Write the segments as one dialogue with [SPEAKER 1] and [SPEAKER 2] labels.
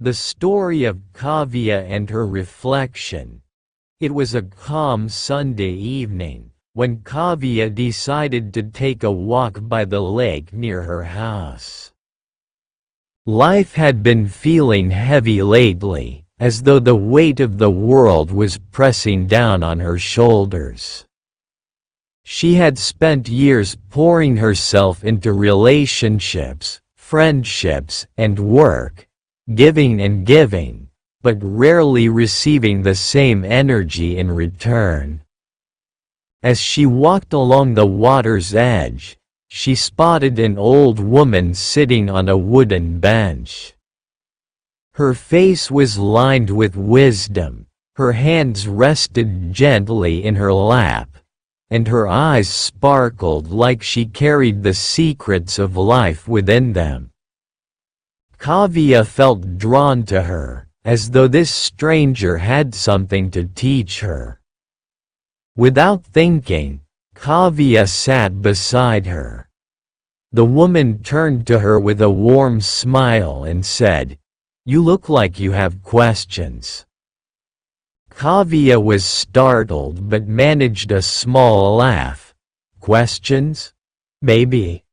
[SPEAKER 1] The story of Kavya and her reflection. It was a calm Sunday evening, when Kavya decided to take a walk by the lake near her house. Life had been feeling heavy lately, as though the weight of the world was pressing down on her shoulders. She had spent years pouring herself into relationships, friendships, and work, giving and giving, but rarely receiving the same energy in return. As she walked along the water's edge, she spotted an old woman sitting on a wooden bench. Her face was lined with wisdom, her hands rested gently in her lap, and her eyes sparkled like she carried the secrets of life within them. Kavya felt drawn to her, as though this stranger had something to teach her. Without thinking, Kavya sat beside her. The woman turned to her with a warm smile and said, "You look like you have questions." Kavya was startled but managed a small laugh. "Questions? Maybe.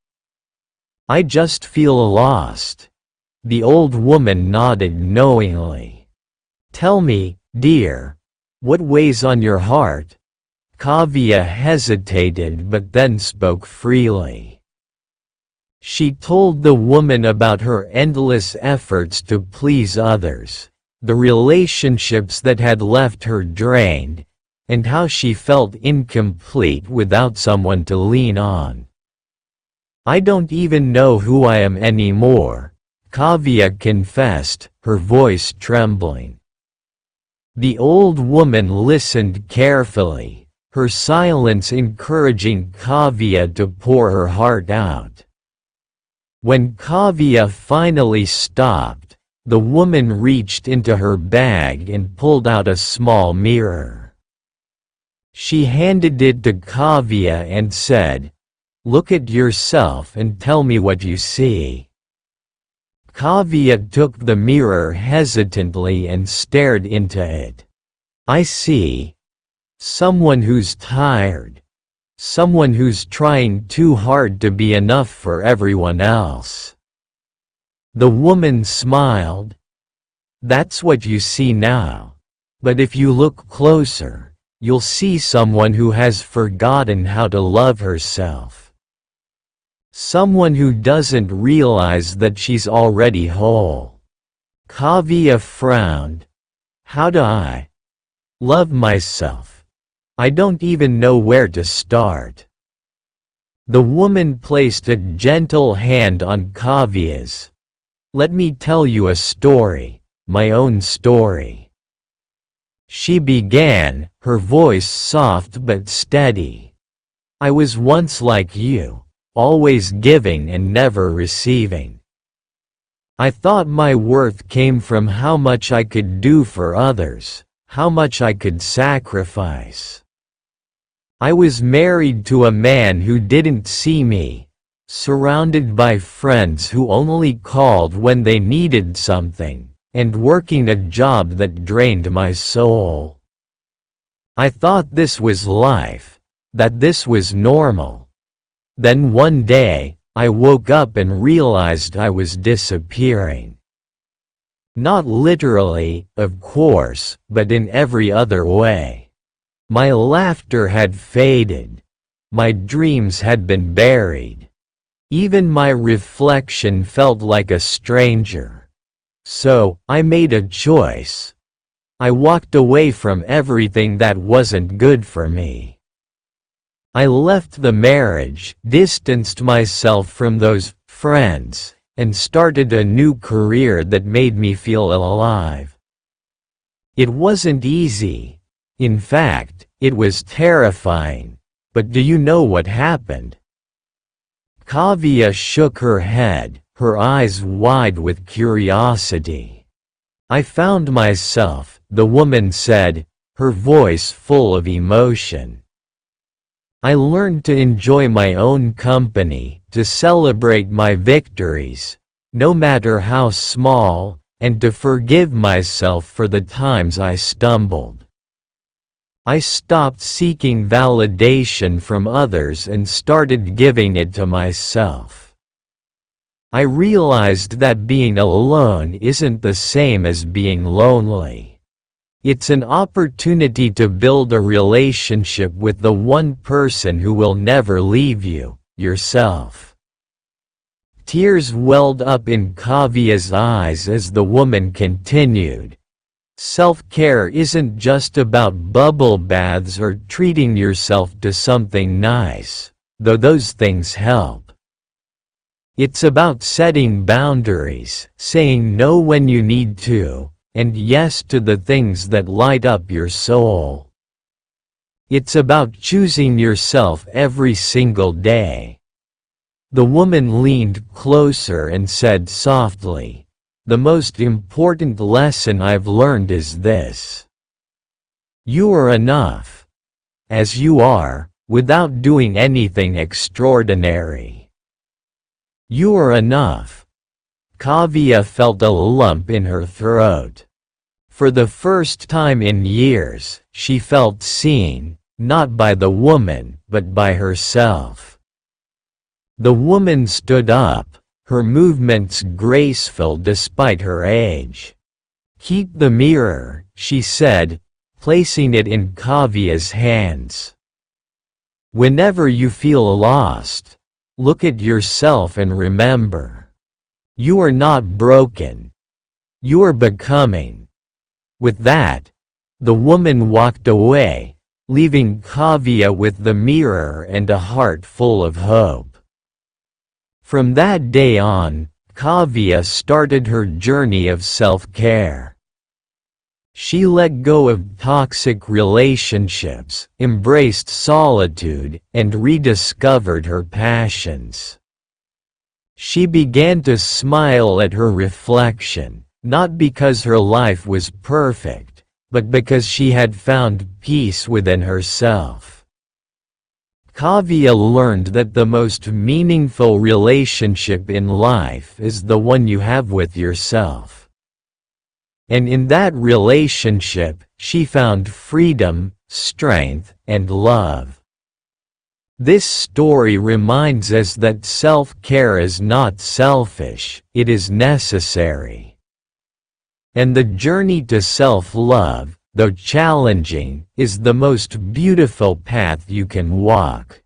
[SPEAKER 1] I just feel lost." The old woman nodded knowingly. "Tell me, dear, what weighs on your heart?" Kavya hesitated but then spoke freely. She told the woman about her endless efforts to please others, the relationships that had left her drained, and how she felt incomplete without someone to lean on. "I don't even know who I am anymore," Kavya confessed, her voice trembling. The old woman listened carefully, her silence encouraging Kavya to pour her heart out. When Kavya finally stopped, the woman reached into her bag and pulled out a small mirror. She handed it to Kavya and said, "Look at yourself and tell me what you see." Kavya took the mirror hesitantly and stared into it. "I see someone who's tired. Someone who's trying too hard to be enough for everyone else." The woman smiled. "That's what you see now. But if you look closer, you'll see someone who has forgotten how to love herself. Someone who doesn't realize that she's already whole." Kavya frowned. "How do I love myself? I don't even know where to start." The woman placed a gentle hand on Kavya's. "Let me tell you a story, my own story." She began, her voice soft but steady. "I was once like you, always giving and never receiving. I thought my worth came from how much I could do for others, how much I could sacrifice. I was married to a man who didn't see me, surrounded by friends who only called when they needed something, and working a job that drained my soul. I thought this was life, that this was normal. Then one day, I woke up and realized I was disappearing. Not literally, of course, but in every other way. My laughter had faded. My dreams had been buried. Even my reflection felt like a stranger. So, I made a choice. I walked away from everything that wasn't good for me. I left the marriage, distanced myself from those friends, and started a new career that made me feel alive. It wasn't easy. In fact, it was terrifying. But do you know what happened?" Kavya shook her head, her eyes wide with curiosity. "I found myself," the woman said, her voice full of emotion. "I learned to enjoy my own company, to celebrate my victories, no matter how small, and to forgive myself for the times I stumbled. I stopped seeking validation from others and started giving it to myself. I realized that being alone isn't the same as being lonely. It's an opportunity to build a relationship with the one person who will never leave you, yourself. Tears welled up in Kavya's eyes as the woman continued. Self-care isn't just about bubble baths or treating yourself to something nice, though those things help. It's about setting boundaries, saying no when you need to, and yes to the things that light up your soul. It's about choosing yourself every single day. The woman leaned closer and said softly, "The most important lesson I've learned is this. You are enough, as you are, without doing anything extraordinary. You are enough." Kavya felt a lump in her throat. For the first time in years, she felt seen, not by the woman, but by herself. The woman stood up, her movements graceful despite her age. "Keep the mirror," she said, placing it in Kavya's hands. "Whenever you feel lost, look at yourself and remember. You are not broken. You are becoming." With that, the woman walked away, leaving Kavya with the mirror and a heart full of hope. From that day on, Kavya started her journey of self-care. She let go of toxic relationships, embraced solitude, and rediscovered her passions. She began to smile at her reflection, not because her life was perfect, but because she had found peace within herself. Kavya learned that the most meaningful relationship in life is the one you have with yourself. And in that relationship, she found freedom, strength, and love. This story reminds us that self-care is not selfish, it is necessary. And the journey to self-love, though challenging, is the most beautiful path you can walk.